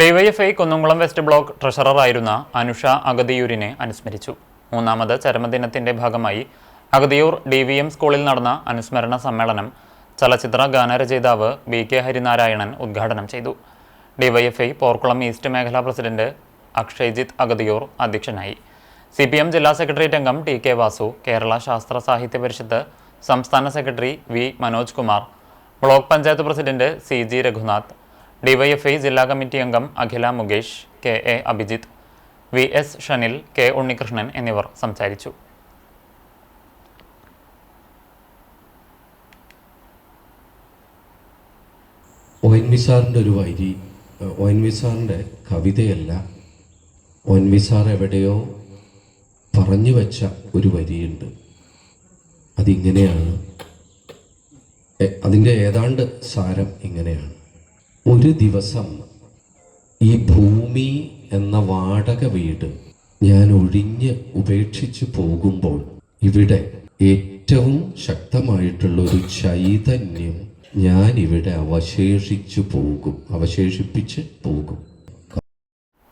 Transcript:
DYFI Kunnamkulam west block ട്രഷററായിരുന്ന അനുഷ അഗതിയൂരിനെ അനുസ്മരിച്ചു. മൂന്നാമത് ചരമദിനത്തിന്റെ ഭാഗമായി അഗതിയൂർ DVM സ്കൂളിൽ നടന്ന അനുസ്മരണ സമ്മേളനം ചലച്ചിത്ര ഗാനരചയിതാവ് BK ഹരിനാരായണൻ ഉദ്ഘാടനം ചെയ്തു. ഡിവൈഎഫ്ഐ പോർക്കുളം ഈസ്റ്റ് മേഖലാ പ്രസിഡന്റ് അക്ഷയ്ജിത്ത് അഗതിയൂർ അധ്യക്ഷനായി. CPM ജില്ലാ സെക്രട്ടേറിയറ്റ് അംഗം TK വാസു, കേരള ശാസ്ത്ര സാഹിത്യ പരിഷത്ത് സംസ്ഥാന secretary V Manoj Kumar, block panchayat president CG Raghunath, DYFI ജില്ലാ കമ്മിറ്റി അംഗം അഖില Mukesh, KA Abhijith, VS ഷനിൽ, K Unnikrishnan എന്നിവർ സംസാരിച്ചു. ONV സാറിൻ്റെ ഒരു വരി, ONV സാറിൻ്റെ കവിതയല്ല, ONV സാർ എവിടെയോ പറഞ്ഞു വെച്ച ഒരു വരിയുണ്ട്. അതിങ്ങനെയാണ്, അതിൻ്റെ ഏതാണ്ട് സാരം ഇങ്ങനെയാണ്: ഒരു ദിവസം ഈ ഭൂമി എന്ന വാടക വീട് ഞാൻ ഒഴിഞ്ഞ് ഉപേക്ഷിച്ച് പോകുമ്പോൾ ഇവിടെ ഏറ്റവും ശക്തമായിട്ടുള്ളൊരു ചൈതന്യം ഞാൻ ഇവിടെ അവശേഷിപ്പിച്ച് പോകും.